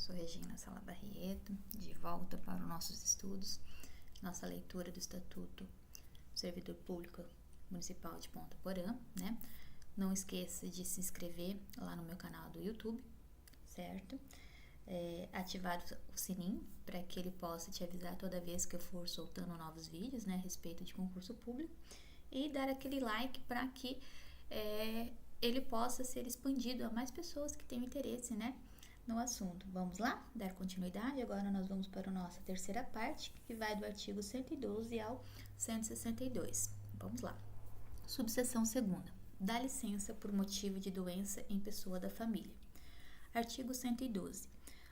Sou Regina Sala Barrieto, de volta para os nossos estudos, nossa leitura do Estatuto do Servidor Público Municipal de Ponta Porã, né? Não esqueça de se inscrever lá no meu canal do YouTube, certo? Ativar o sininho para que ele possa te avisar toda vez que eu for soltando novos vídeos, né, a respeito de concurso público, e dar aquele like para que ele possa ser expandido a mais pessoas que tenham interesse, né, no assunto. Vamos lá? Dar continuidade. Agora nós vamos para a nossa terceira parte, que vai do artigo 112 ao 162. Vamos lá. Subseção 2ª. Dá licença por motivo de doença em pessoa da família. Artigo 112.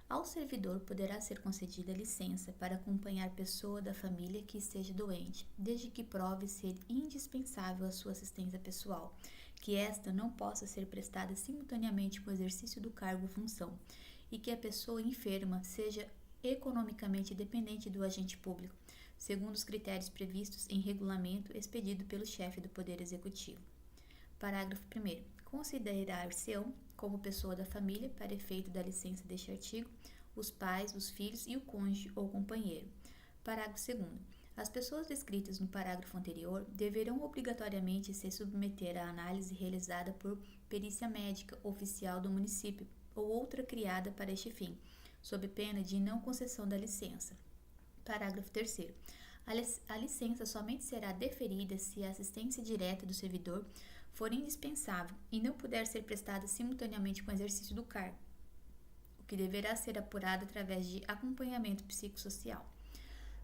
Ao servidor poderá ser concedida licença para acompanhar pessoa da família que esteja doente, desde que prove ser indispensável a sua assistência pessoal, que esta não possa ser prestada simultaneamente com o exercício do cargo ou função, e que a pessoa enferma seja economicamente dependente do agente público, segundo os critérios previstos em regulamento expedido pelo chefe do Poder Executivo. Parágrafo 1º. Considerar-se-ão como pessoa da família, para efeito da licença deste artigo, os pais, os filhos e o cônjuge ou companheiro. Parágrafo 2º. As pessoas descritas no parágrafo anterior deverão obrigatoriamente se submeter à análise realizada por perícia médica oficial do município ou outra criada para este fim, sob pena de não concessão da licença. Parágrafo 3º. A licença somente será deferida se a assistência direta do servidor for indispensável e não puder ser prestada simultaneamente com o exercício do cargo, o que deverá ser apurado através de acompanhamento psicossocial.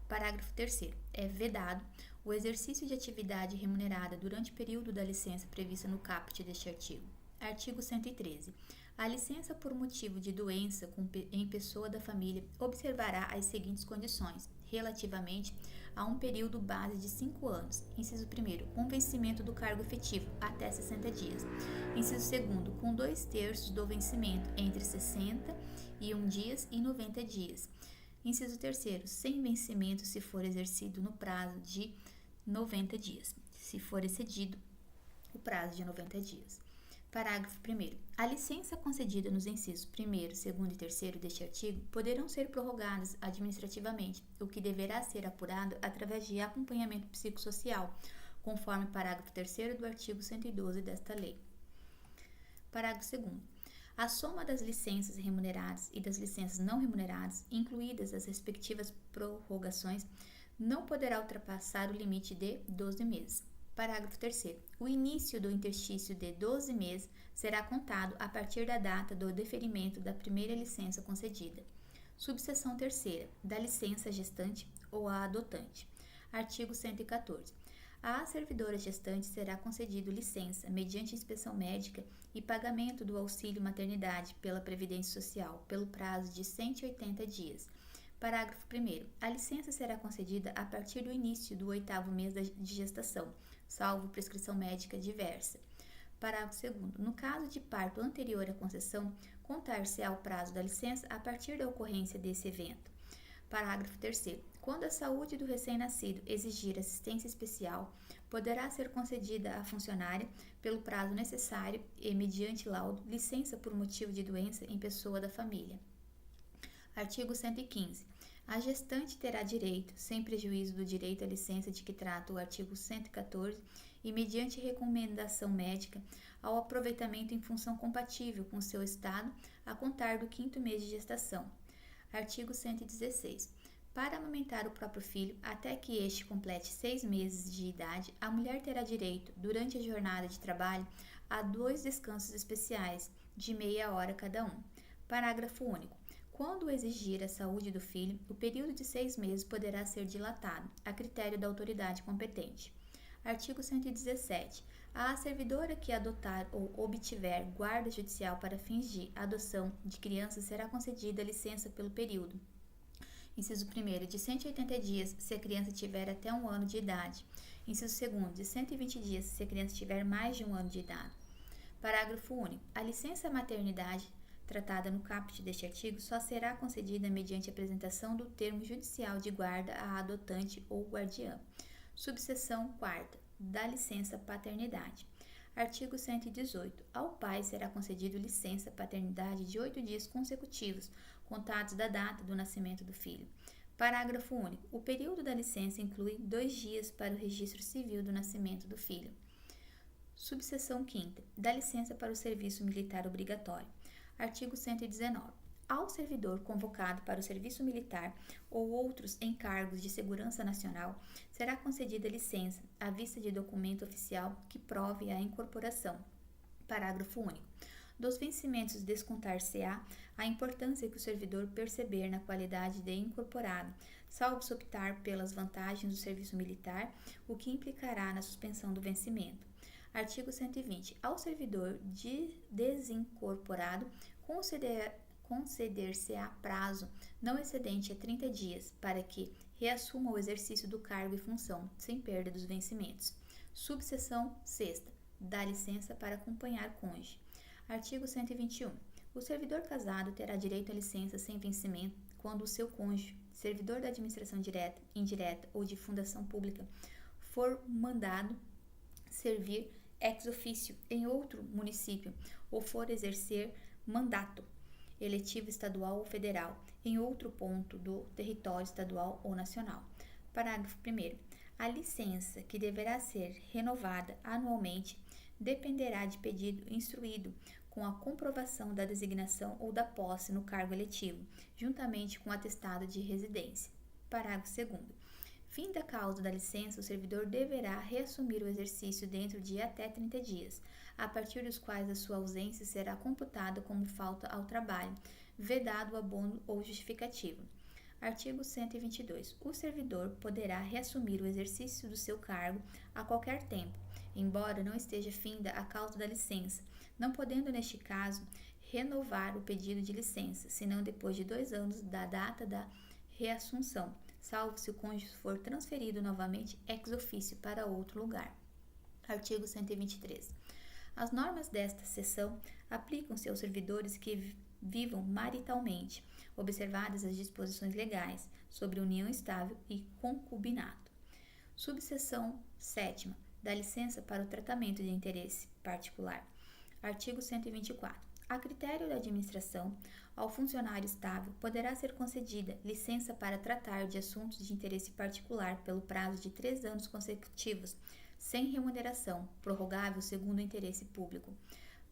Parágrafo 3º. É vedado o exercício de atividade remunerada durante o período da licença prevista no caput deste artigo. Artigo 113. A licença por motivo de doença em pessoa da família observará as seguintes condições, relativamente a um período base de 5 anos. Inciso 1º, com vencimento do cargo efetivo, até 60 dias. Inciso 2º, com 2/3 do vencimento, entre 61 dias e 90 dias. Inciso 3º, sem vencimento se for exercido no prazo de 90 dias, se for excedido o prazo de 90 dias. Parágrafo 1º. A licença concedida nos incisos 1º, 2º e 3º deste artigo poderão ser prorrogadas administrativamente, o que deverá ser apurado através de acompanhamento psicossocial, conforme parágrafo 3º do artigo 112 desta lei. Parágrafo 2º. A soma das licenças remuneradas e das licenças não remuneradas, incluídas as respectivas prorrogações, não poderá ultrapassar o limite de 12 meses. Parágrafo 3º. O início do interstício de 12 meses será contado a partir da data do deferimento da primeira licença concedida. Subseção 3ª. Da licença gestante ou a adotante. Artigo 114. À servidora gestante será concedido licença mediante inspeção médica e pagamento do auxílio maternidade pela Previdência Social pelo prazo de 180 dias. Parágrafo 1º. A licença será concedida a partir do início do 8º mês de gestação, salvo prescrição médica diversa. Parágrafo 2º. No caso de parto anterior à concessão, contar-se-á o prazo da licença a partir da ocorrência desse evento. Parágrafo 3º. Quando a saúde do recém-nascido exigir assistência especial, poderá ser concedida à funcionária, pelo prazo necessário e mediante laudo, licença por motivo de doença em pessoa da família. Artigo 115. A gestante terá direito, sem prejuízo do direito à licença de que trata o artigo 114, e mediante recomendação médica, ao aproveitamento em função compatível com seu estado, a contar do 5º mês de gestação. Artigo 116. Para amamentar o próprio filho, até que este complete 6 meses de idade, a mulher terá direito, durante a jornada de trabalho, a 2 descansos especiais, de meia hora cada um. Parágrafo único. Quando exigir a saúde do filho, o período de 6 meses poderá ser dilatado, a critério da autoridade competente. Artigo 117. À servidora que adotar ou obtiver guarda judicial para fins de adoção de criança será concedida licença pelo período. Inciso 1º, de 180 dias, se a criança tiver até 1 ano de idade. Inciso 2º, de 120 dias, se a criança tiver mais de 1 ano de idade. Parágrafo único. A licença maternidade tratada no caput deste artigo só será concedida mediante apresentação do termo judicial de guarda à adotante ou guardiã. Subseção 4ª. Da licença paternidade. Artigo 118. Ao pai será concedido licença paternidade de 8 dias consecutivos, contados da data do nascimento do filho. Parágrafo único. O período da licença inclui 2 dias para o registro civil do nascimento do filho. Subseção 5ª. Da licença para o serviço militar obrigatório. Artigo 119. Ao servidor convocado para o serviço militar ou outros encargos de segurança nacional, será concedida licença à vista de documento oficial que prove a incorporação. Parágrafo único. Dos vencimentos descontar-se-á a importância que o servidor perceber na qualidade de incorporado, salvo se optar pelas vantagens do serviço militar, o que implicará na suspensão do vencimento. Artigo 120. Ao servidor desincorporado, conceder-se-á prazo não excedente a 30 dias para que reassuma o exercício do cargo e função, sem perda dos vencimentos. Subseção 6ª. Dá licença para acompanhar cônjuge. Artigo 121. O servidor casado terá direito à licença sem vencimento quando o seu cônjuge, servidor da administração direta, indireta ou de fundação pública, for mandado servir ex officio em outro município ou for exercer mandato eletivo estadual ou federal em outro ponto do território estadual ou nacional. Parágrafo 1º. A licença, que deverá ser renovada anualmente, dependerá de pedido instruído com a comprovação da designação ou da posse no cargo eletivo, juntamente com atestado de residência. Parágrafo 2º. Fim da causa da licença, o servidor deverá reassumir o exercício dentro de até 30 dias, a partir dos quais a sua ausência será computada como falta ao trabalho, vedado o abono ou justificativa. Artigo 122. O servidor poderá reassumir o exercício do seu cargo a qualquer tempo, embora não esteja finda a causa da licença, não podendo, neste caso, renovar o pedido de licença, senão depois de 2 anos da data da reassunção, salvo se o cônjuge for transferido novamente ex officio para outro lugar. Artigo 123. As normas desta seção aplicam-se aos servidores que vivam maritalmente, observadas as disposições legais sobre união estável e concubinato. Subseção 7ª. Da licença para o tratamento de interesse particular. Artigo 124. A critério da administração, ao funcionário estável poderá ser concedida licença para tratar de assuntos de interesse particular pelo prazo de 3 anos consecutivos, sem remuneração, prorrogável segundo o interesse público.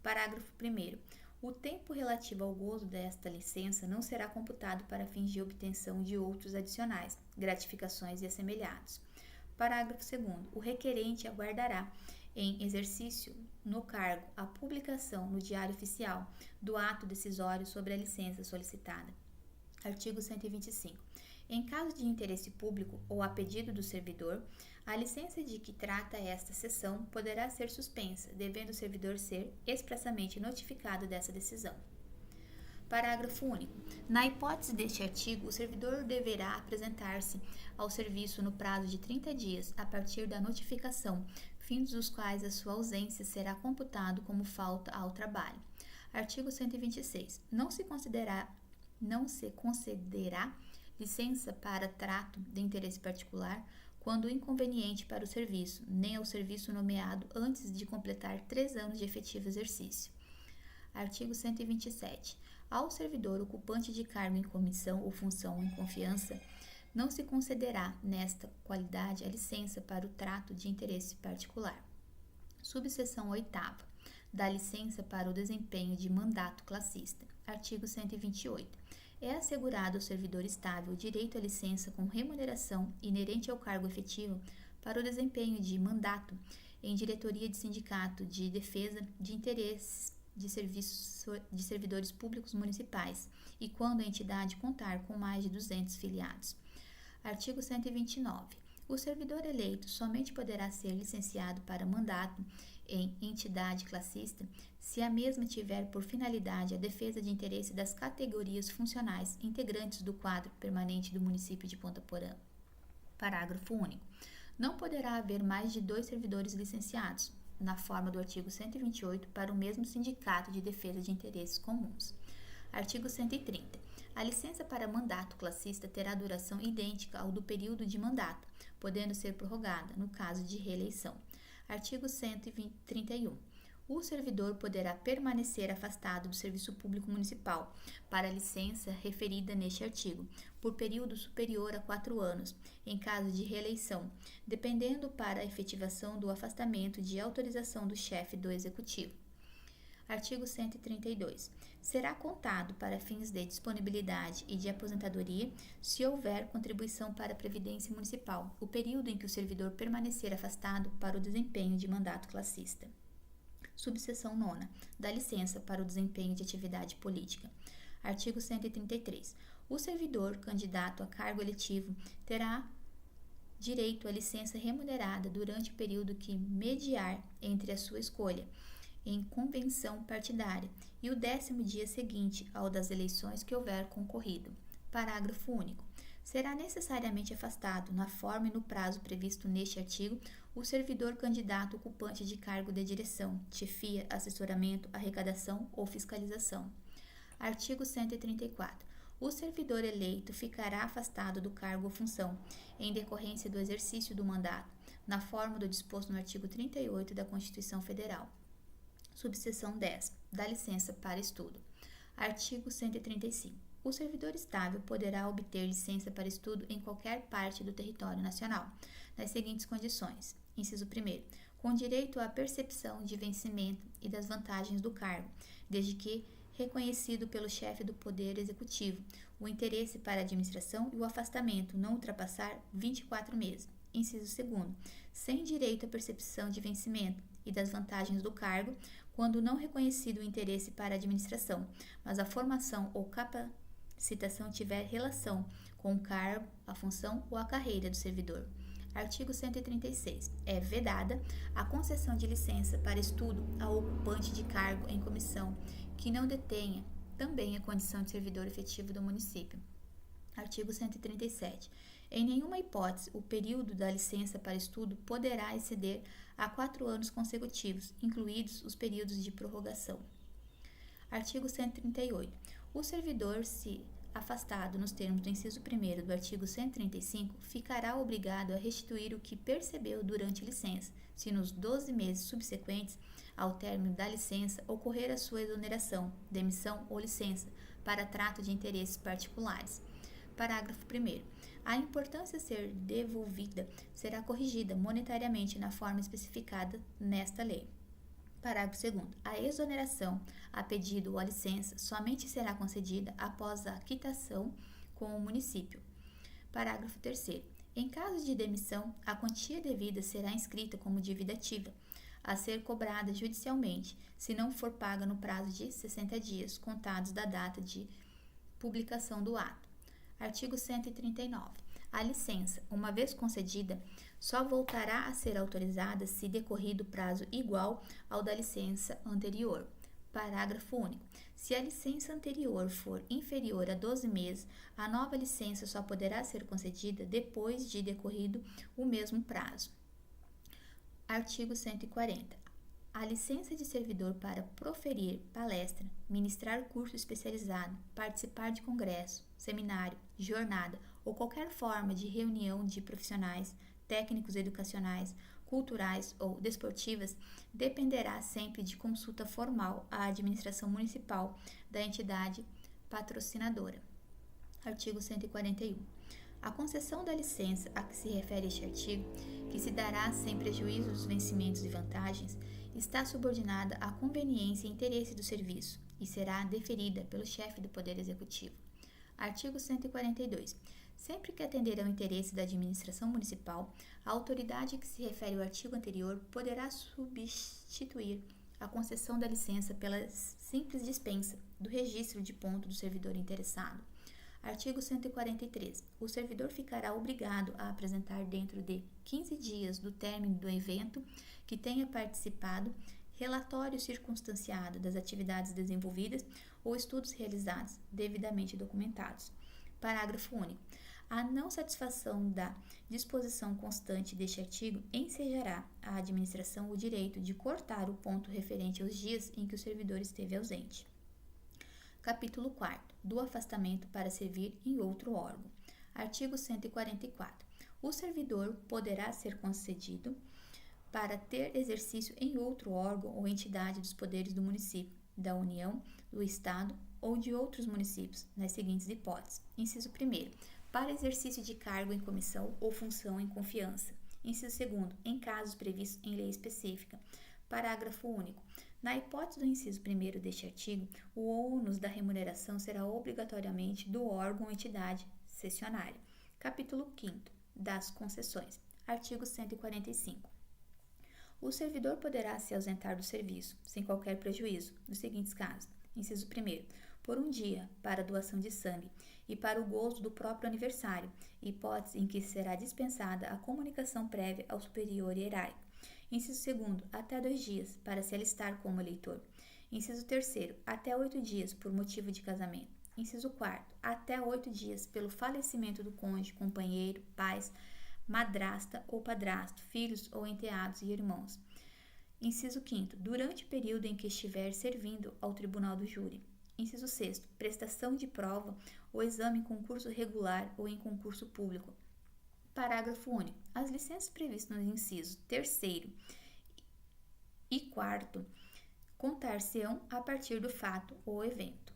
Parágrafo 1º. O tempo relativo ao gozo desta licença não será computado para fins de obtenção de outros adicionais, gratificações e assemelhados. Parágrafo 2º. O requerente aguardará, em exercício no cargo, a publicação no Diário Oficial do ato decisório sobre a licença solicitada. Artigo 125. Em caso de interesse público ou a pedido do servidor, a licença de que trata esta seção poderá ser suspensa, devendo o servidor ser expressamente notificado dessa decisão. Parágrafo único. Na hipótese deste artigo, o servidor deverá apresentar-se ao serviço no prazo de 30 dias, a partir da notificação, fins dos quais a sua ausência será computado como falta ao trabalho. Artigo 126. Não se concederá licença para trato de interesse particular quando inconveniente para o serviço, nem ao serviço nomeado antes de completar 3 anos de efetivo exercício. Artigo 127. Ao servidor ocupante de cargo em comissão ou função em confiança, não se concederá, nesta qualidade, a licença para o trato de interesse particular. Subseção 8ª. Da licença para o desempenho de mandato classista. Artigo 128. É assegurado ao servidor estável o direito à licença com remuneração inerente ao cargo efetivo para o desempenho de mandato em diretoria de sindicato de defesa de interesses de servidores públicos municipais e quando a entidade contar com mais de 200 filiados. Artigo 129. O servidor eleito somente poderá ser licenciado para mandato em entidade classista se a mesma tiver por finalidade a defesa de interesse das categorias funcionais integrantes do quadro permanente do município de Ponta Porã. Parágrafo único. Não poderá haver mais de 2 servidores licenciados, na forma do artigo 128, para o mesmo sindicato de defesa de interesses comuns. Artigo 130. A licença para mandato classista terá duração idêntica ao do período de mandato, podendo ser prorrogada, no caso de reeleição. Artigo 131. O servidor poderá permanecer afastado do serviço público municipal para a licença referida neste artigo, por período superior a 4 anos, em caso de reeleição, dependendo para a efetivação do afastamento de autorização do chefe do Executivo. Artigo 132. Será contado para fins de disponibilidade e de aposentadoria, se houver contribuição para a Previdência Municipal, o período em que o servidor permanecer afastado para o desempenho de mandato classista. Subseção 9. Da licença para o desempenho de atividade política. Artigo 133. O servidor candidato a cargo eletivo terá direito à licença remunerada durante o período que mediar entre a sua escolha em convenção partidária e o 10º dia seguinte ao das eleições que houver concorrido. Parágrafo único. Será necessariamente afastado, na forma e no prazo previsto neste artigo, o servidor candidato ocupante de cargo de direção, chefia, assessoramento, arrecadação ou fiscalização. Artigo 134. O servidor eleito ficará afastado do cargo ou função, em decorrência do exercício do mandato, na forma do disposto no artigo 38 da Constituição Federal. Subseção 10. Da licença para estudo. Artigo 135. O servidor estável poderá obter licença para estudo em qualquer parte do território nacional, nas seguintes condições. Inciso 1º. Com direito à percepção de vencimento e das vantagens do cargo, desde que reconhecido pelo chefe do Poder Executivo, o interesse para a administração e o afastamento não ultrapassar 24 meses. Inciso 2º. Sem direito à percepção de vencimento e das vantagens do cargo, quando não reconhecido o interesse para a administração, mas a formação ou capacitação tiver relação com o cargo, a função ou a carreira do servidor. Artigo 136. É vedada a concessão de licença para estudo ao ocupante de cargo em comissão que não detenha também a condição de servidor efetivo do município. Artigo 137. Em nenhuma hipótese, o período da licença para estudo poderá exceder a 4 anos consecutivos, incluídos os períodos de prorrogação. Artigo 138. O servidor, se afastado nos termos do inciso 1º do artigo 135, ficará obrigado a restituir o que percebeu durante a licença, se nos 12 meses subsequentes ao término da licença ocorrer a sua exoneração, demissão ou licença para trato de interesses particulares. Parágrafo 1º. A importância a ser devolvida será corrigida monetariamente na forma especificada nesta lei. Parágrafo 2º. A exoneração, a pedido ou a licença, somente será concedida após a quitação com o município. Parágrafo 3º. Em caso de demissão, a quantia devida será inscrita como dívida ativa, a ser cobrada judicialmente, se não for paga no prazo de 60 dias, contados da data de publicação do ato. Artigo 139. A licença, uma vez concedida, só voltará a ser autorizada se decorrido prazo igual ao da licença anterior. Parágrafo único. Se a licença anterior for inferior a 12 meses, a nova licença só poderá ser concedida depois de decorrido o mesmo prazo. Artigo 140. A licença de servidor para proferir palestra, ministrar curso especializado, participar de congresso, seminário, jornada ou qualquer forma de reunião de profissionais, técnicos educacionais, culturais ou desportivas dependerá sempre de consulta formal à administração municipal da entidade patrocinadora. Artigo 141. A concessão da licença a que se refere este artigo, que se dará sem prejuízo dos vencimentos e vantagens, está subordinada à conveniência e interesse do serviço e será deferida pelo chefe do Poder Executivo. Artigo 142. Sempre que atender ao interesse da administração municipal, a autoridade a que se refere o artigo anterior poderá substituir a concessão da licença pela simples dispensa do registro de ponto do servidor interessado. Artigo 143. O servidor ficará obrigado a apresentar dentro de 15 dias do término do evento que tenha participado relatório circunstanciado das atividades desenvolvidas ou estudos realizados, devidamente documentados. Parágrafo único. A não satisfação da disposição constante deste artigo ensejará à administração o direito de cortar o ponto referente aos dias em que o servidor esteve ausente. Capítulo 4º. Do afastamento para servir em outro órgão. Artigo 144. O servidor poderá ser concedido para ter exercício em outro órgão ou entidade dos poderes do município, da União, do Estado ou de outros municípios, nas seguintes hipóteses. Inciso 1º, para exercício de cargo em comissão ou função em confiança. Inciso 2º, em casos previstos em lei específica. Parágrafo único. Na hipótese do inciso 1º deste artigo, o ônus da remuneração será obrigatoriamente do órgão ou entidade cessionária. Capítulo 5º, das concessões. Artigo 145. O servidor poderá se ausentar do serviço, sem qualquer prejuízo, nos seguintes casos. Inciso 1º, por um dia, para doação de sangue e para o gozo do próprio aniversário, hipótese em que será dispensada a comunicação prévia ao superior hierárquico. Inciso 2º, até 2 dias, para se alistar como eleitor. Inciso 3º, até 8 dias, por motivo de casamento. Inciso 4º, até 8 dias, pelo falecimento do cônjuge, companheiro, pais, madrasta ou padrasto, filhos ou enteados e irmãos. Inciso 5º, durante o período em que estiver servindo ao tribunal do júri. Inciso 6º, prestação de prova ou exame em concurso regular ou em concurso público. Parágrafo único. As licenças previstas nos incisos 3º e 4º contar-se-ão a partir do fato ou evento.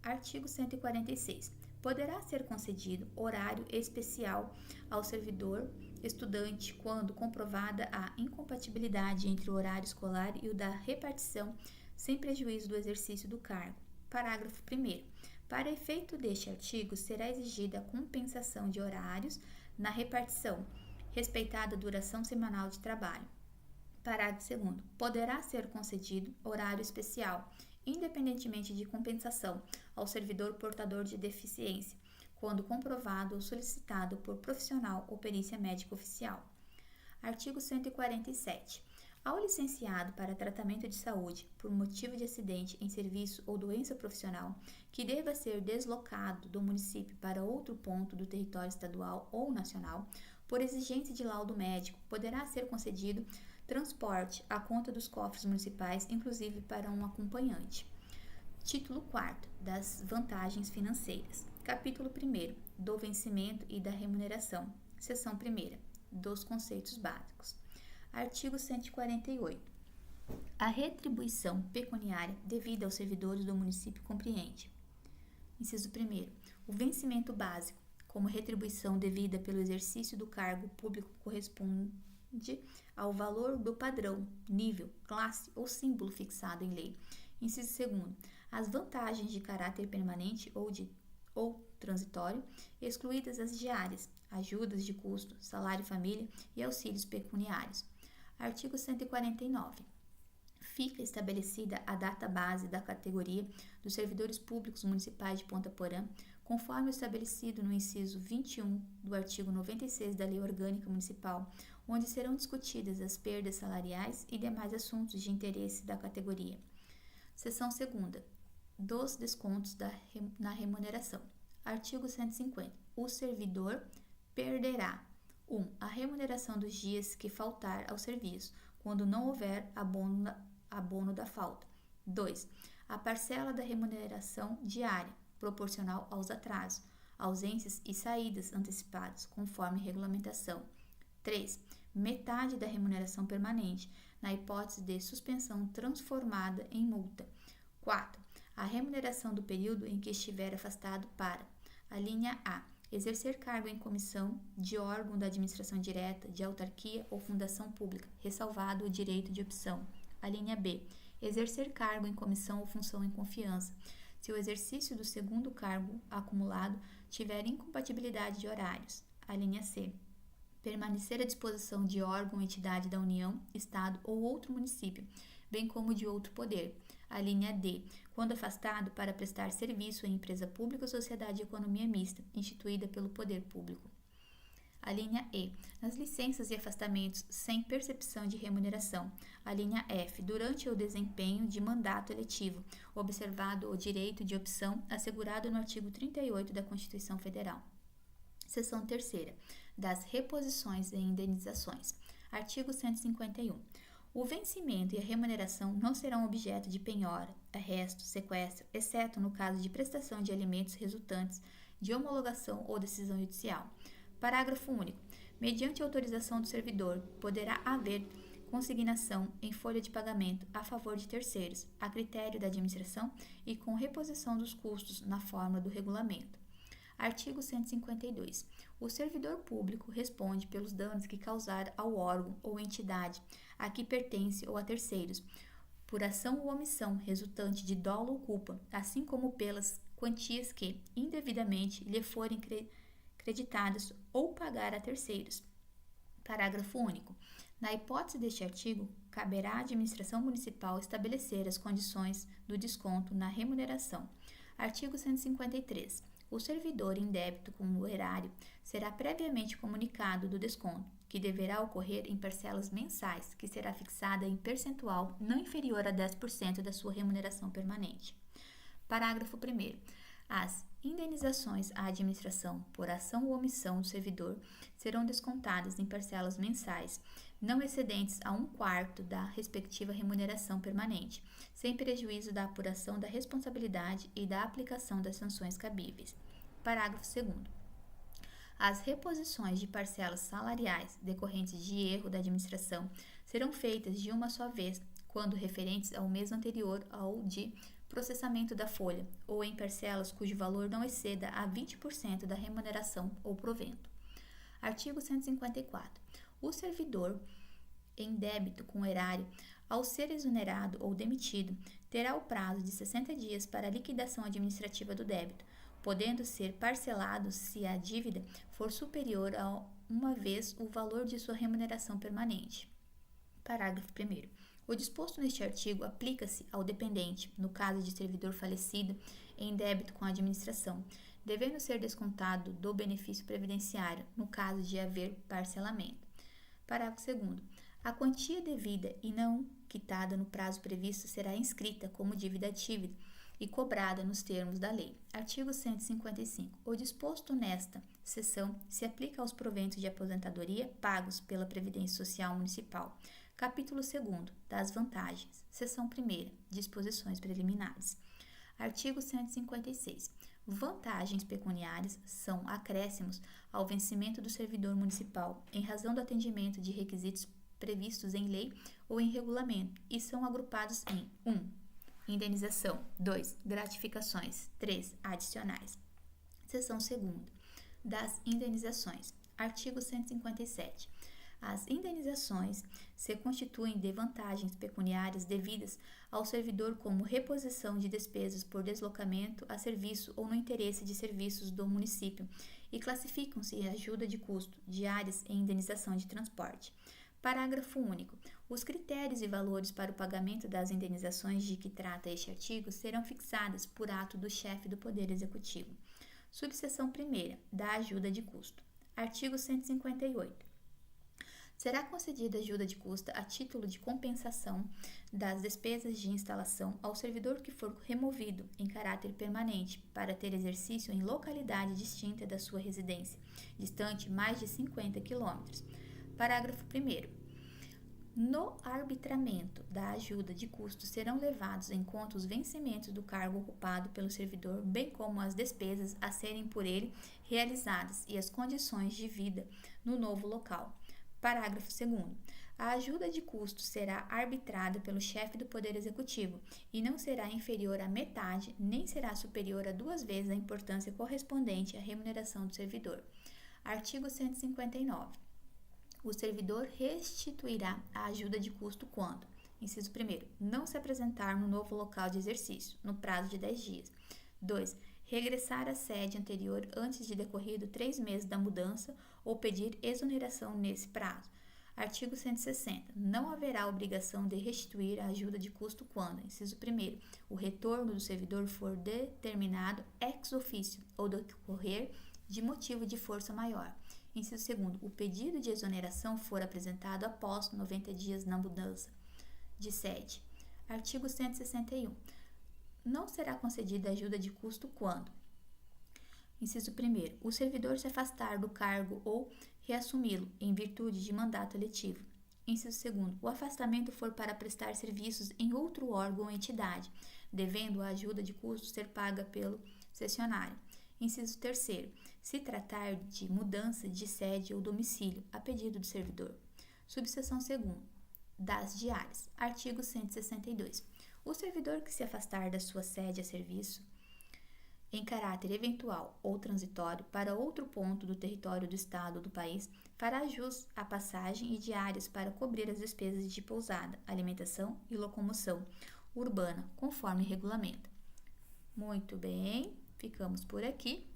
Artigo 146. Poderá ser concedido horário especial ao servidor estudante quando comprovada a incompatibilidade entre o horário escolar e o da repartição, sem prejuízo do exercício do cargo. Parágrafo 1º. Para efeito deste artigo, será exigida a compensação de horários na repartição, respeitada a duração semanal de trabalho. Parágrafo 2º. Poderá ser concedido horário especial, independentemente de compensação, ao servidor portador de deficiência, quando comprovado ou solicitado por profissional ou perícia médica oficial. Artigo 147. Ao licenciado para tratamento de saúde por motivo de acidente em serviço ou doença profissional, que deva ser deslocado do município para outro ponto do território estadual ou nacional, por exigência de laudo médico, poderá ser concedido transporte à conta dos cofres municipais, inclusive para um acompanhante. Título 4º, das vantagens financeiras. Capítulo 1º, do vencimento e da remuneração. Seção 1ª, dos conceitos básicos. Artigo 148. A retribuição pecuniária devida aos servidores do município compreende: inciso 1º, o vencimento básico, como retribuição devida pelo exercício do cargo público, corresponde ao valor do padrão, nível, classe ou símbolo fixado em lei. Inciso 2º, as vantagens de caráter permanente ou transitório, excluídas as diárias, ajudas de custo, salário família e auxílios pecuniários. Artigo 149. Fica estabelecida a data base da categoria dos servidores públicos municipais de Ponta Porã, conforme estabelecido no inciso 21 do artigo 96 da Lei Orgânica Municipal, onde serão discutidas as perdas salariais e demais assuntos de interesse da categoria. Seção 2ª. Dos descontos na remuneração. Artigo 150. O servidor perderá: 1. A remuneração dos dias que faltar ao serviço, quando não houver abono da falta. 2. A parcela da remuneração diária, proporcional aos atrasos, ausências e saídas antecipadas, conforme regulamentação. 3. Metade da remuneração permanente, na hipótese de suspensão transformada em multa. 4. A remuneração do período em que estiver afastado para: a linha A, exercer cargo em comissão de órgão da administração direta, de autarquia ou fundação pública, ressalvado o direito de opção. A linha B, exercer cargo em comissão ou função em confiança, se o exercício do segundo cargo acumulado tiver incompatibilidade de horários. A linha C, permanecer à disposição de órgão ou entidade da União, Estado ou outro município, bem como de outro poder. A linha D, quando afastado para prestar serviço em empresa pública ou sociedade de economia mista, instituída pelo poder público. A linha E, nas licenças e afastamentos sem percepção de remuneração. A linha F, durante o desempenho de mandato eletivo, observado o direito de opção assegurado no artigo 38 da Constituição Federal. Seção 3ª, das reposições e indenizações. Artigo 151. O vencimento e a remuneração não serão objeto de penhora, arresto, sequestro, exceto no caso de prestação de alimentos resultantes de homologação ou decisão judicial. Parágrafo único. Mediante autorização do servidor, poderá haver consignação em folha de pagamento a favor de terceiros, a critério da administração e com reposição dos custos na forma do regulamento. Artigo 152. O servidor público responde pelos danos que causar ao órgão ou entidade a que pertence ou a terceiros, por ação ou omissão resultante de dolo ou culpa, assim como pelas quantias que, indevidamente, lhe forem creditadas ou pagar a terceiros. Parágrafo único. Na hipótese deste artigo, caberá à administração municipal estabelecer as condições do desconto na remuneração. Artigo 153. O servidor em débito com o erário será previamente comunicado do desconto, que deverá ocorrer em parcelas mensais, que será fixada em percentual não inferior a 10% da sua remuneração permanente. Parágrafo 1º. As indenizações à administração por ação ou omissão do servidor serão descontadas em parcelas mensais, não excedentes a 1/4 da respectiva remuneração permanente, sem prejuízo da apuração da responsabilidade e da aplicação das sanções cabíveis. Parágrafo 2º. As reposições de parcelas salariais decorrentes de erro da administração serão feitas de uma só vez, quando referentes ao mês anterior ao de processamento da folha, ou em parcelas cujo valor não exceda a 20% da remuneração ou provento. Artigo 154. O servidor em débito com o erário, ao ser exonerado ou demitido, terá o prazo de 60 dias para a liquidação administrativa do débito, podendo ser parcelado se a dívida for superior a uma vez o valor de sua remuneração permanente. Parágrafo 1º. O disposto neste artigo aplica-se ao dependente, no caso de servidor falecido em débito com a administração, devendo ser descontado do benefício previdenciário, no caso de haver parcelamento. Parágrafo 2º. A quantia devida e não quitada no prazo previsto será inscrita como dívida ativa e cobrada nos termos da lei. Artigo 155. O disposto nesta seção se aplica aos proventos de aposentadoria pagos pela Previdência Social Municipal. Capítulo 2º. Das vantagens. Seção 1ª. Disposições preliminares. Artigo 156. Vantagens pecuniárias são acréscimos ao vencimento do servidor municipal em razão do atendimento de requisitos previstos em lei ou em regulamento e são agrupados em 1. Indenização. 2. Gratificações. 3. Adicionais. Seção 2ª. Das indenizações. Artigo 157. As indenizações se constituem de vantagens pecuniárias devidas ao servidor como reposição de despesas por deslocamento a serviço ou no interesse de serviços do município e classificam-se em ajuda de custo, diárias e indenização de transporte. Parágrafo único. Os critérios e valores para o pagamento das indenizações de que trata este artigo serão fixados por ato do chefe do Poder Executivo. Subseção 1ª. Da ajuda de custo. Artigo 158. Será concedida ajuda de custo a título de compensação das despesas de instalação ao servidor que for removido em caráter permanente para ter exercício em localidade distinta da sua residência, distante mais de 50 km. Parágrafo 1º. No arbitramento da ajuda de custo serão levados em conta os vencimentos do cargo ocupado pelo servidor, bem como as despesas a serem por ele realizadas e as condições de vida no novo local. Parágrafo 2º. A ajuda de custo será arbitrada pelo chefe do Poder Executivo e não será inferior à metade, nem será superior a 2 vezes a importância correspondente à remuneração do servidor. Artigo 159. O servidor restituirá a ajuda de custo quando: inciso 1º, não se apresentar no novo local de exercício, no prazo de 10 dias. 2. Regressar à sede anterior antes de decorrido 3 meses da mudança ou pedir exoneração nesse prazo. Artigo 160. Não haverá obrigação de restituir a ajuda de custo quando, inciso 1º, o retorno do servidor for determinado ex officio ou decorrer de motivo de força maior. Inciso 2º, o pedido de exoneração for apresentado após 90 dias na mudança de sede. Artigo 161. Não será concedida ajuda de custo quando: inciso 1º, o servidor se afastar do cargo ou reassumi-lo em virtude de mandato eletivo. Inciso 2º, o afastamento for para prestar serviços em outro órgão ou entidade, devendo a ajuda de custo ser paga pelo cessionário. Inciso 3º, se tratar de mudança de sede ou domicílio, a pedido do servidor. Subseção 2ª. Das diárias. Artigo 162. O servidor que se afastar da sua sede a serviço em caráter eventual ou transitório para outro ponto do território do Estado ou do país, fará jus à passagem e diárias para cobrir as despesas de pousada, alimentação e locomoção urbana, conforme regulamenta. Muito bem, ficamos por aqui.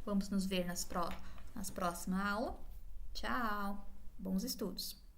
Vamos nos ver nas próximas aulas. Tchau! Bons estudos!